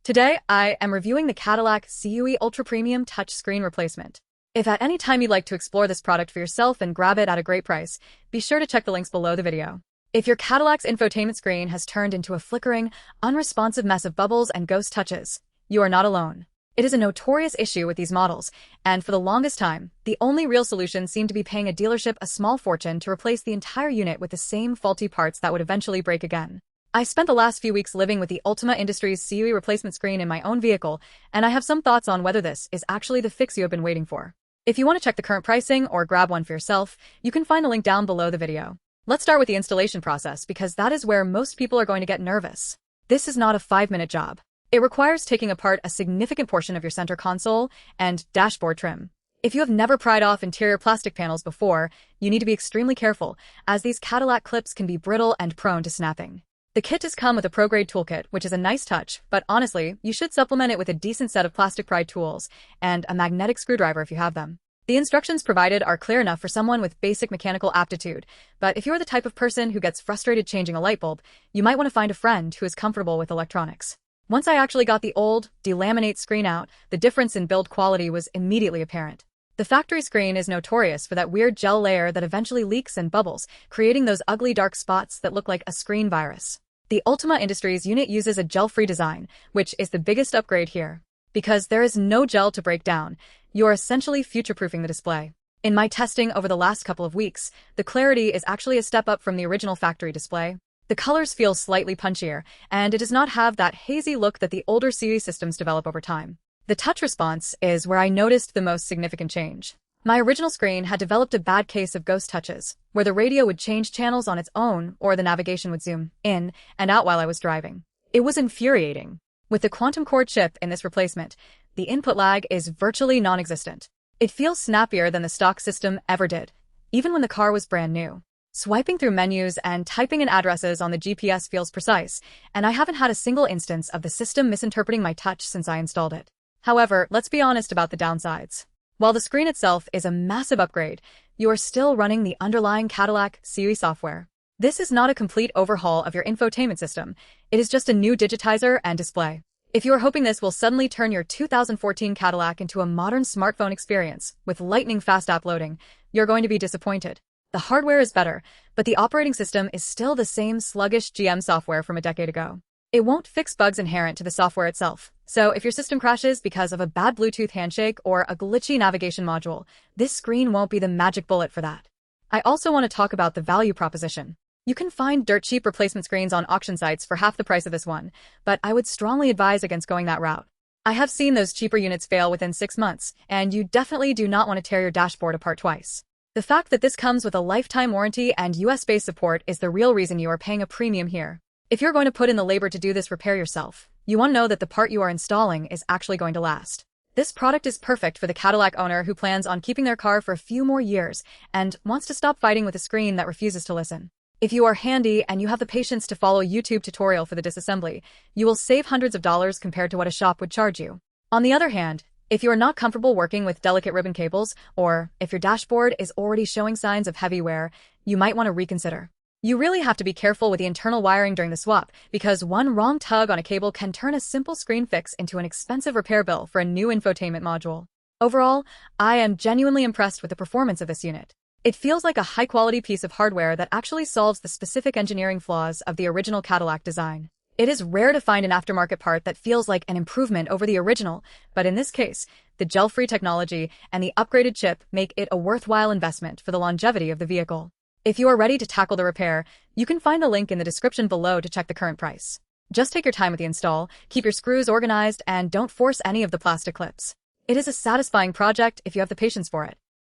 Today, I am reviewing the Cadillac CUE Ultra Premium Touchscreen Replacement. If at any time you'd like to explore this product for yourself and grab it at a great price, be sure to check the links below the video. If your Cadillac's infotainment screen has turned into a flickering, unresponsive mess of bubbles and ghost touches, you are not alone. It is a notorious issue with these models, and for the longest time, the only real solution seemed to be paying a dealership a small fortune to replace the entire unit with the same faulty parts that would eventually break again. I spent the last few weeks living with the Ultima Industries CUE replacement screen in my own vehicle, and I have some thoughts on whether this is actually the fix you have been waiting for. If you want to check the current pricing or grab one for yourself, you can find the link down below the video. Let's start with the installation process because that is where most people are going to get nervous. This is not a 5-minute job. It requires taking apart a significant portion of your center console and dashboard trim. If you have never pried off interior plastic panels before, you need to be extremely careful, as these Cadillac clips can be brittle and prone to snapping. The kit does come with a pro-grade toolkit, which is a nice touch, but honestly, you should supplement it with a decent set of plastic pry tools and a magnetic screwdriver if you have them. The instructions provided are clear enough for someone with basic mechanical aptitude, but if you're the type of person who gets frustrated changing a light bulb, you might want to find a friend who is comfortable with electronics. Once I actually got the old, delaminate screen out, the difference in build quality was immediately apparent. The factory screen is notorious for that weird gel layer that eventually leaks and bubbles, creating those ugly dark spots that look like a screen virus. The Ultima Industries unit uses a gel-free design, which is the biggest upgrade here. Because there is no gel to break down, you're essentially future-proofing the display. In my testing over the last couple of weeks, the clarity is actually a step up from the original factory display. The colors feel slightly punchier, and it does not have that hazy look that the older CUE systems develop over time. The touch response is where I noticed the most significant change. My original screen had developed a bad case of ghost touches, where the radio would change channels on its own or the navigation would zoom in and out while I was driving. It was infuriating. With the QuantumCore chip in this replacement, the input lag is virtually non-existent. It feels snappier than the stock system ever did, even when the car was brand new. Swiping through menus and typing in addresses on the GPS feels precise, and I haven't had a single instance of the system misinterpreting my touch since I installed it. However, let's be honest about the downsides. While the screen itself is a massive upgrade, you are still running the underlying Cadillac CUE software. This is not a complete overhaul of your infotainment system. It is just a new digitizer and display. If you are hoping this will suddenly turn your 2014 Cadillac into a modern smartphone experience with lightning-fast app loading, you're going to be disappointed. The hardware is better, but the operating system is still the same sluggish GM software from a decade ago. It won't fix bugs inherent to the software itself. So if your system crashes because of a bad Bluetooth handshake or a glitchy navigation module, this screen won't be the magic bullet for that. I also want to talk about the value proposition. You can find dirt cheap replacement screens on auction sites for half the price of this one, but I would strongly advise against going that route. I have seen those cheaper units fail within 6 months, and you definitely do not want to tear your dashboard apart twice. The fact that this comes with a lifetime warranty and US-based support is the real reason you are paying a premium here. If you're going to put in the labor to do this repair yourself, you want to know that the part you are installing is actually going to last. This product is perfect for the Cadillac owner who plans on keeping their car for a few more years and wants to stop fighting with a screen that refuses to listen. If you are handy and you have the patience to follow a YouTube tutorial for the disassembly, you will save hundreds of dollars compared to what a shop would charge you. On the other hand, if you are not comfortable working with delicate ribbon cables, or if your dashboard is already showing signs of heavy wear, you might want to reconsider. You really have to be careful with the internal wiring during the swap, because one wrong tug on a cable can turn a simple screen fix into an expensive repair bill for a new infotainment module. Overall, I am genuinely impressed with the performance of this unit. It feels like a high-quality piece of hardware that actually solves the specific engineering flaws of the original Cadillac design. It is rare to find an aftermarket part that feels like an improvement over the original, but in this case, the gel-free technology and the upgraded chip make it a worthwhile investment for the longevity of the vehicle. If you are ready to tackle the repair, you can find the link in the description below to check the current price. Just take your time with the install, keep your screws organized, and don't force any of the plastic clips. It is a satisfying project if you have the patience for it.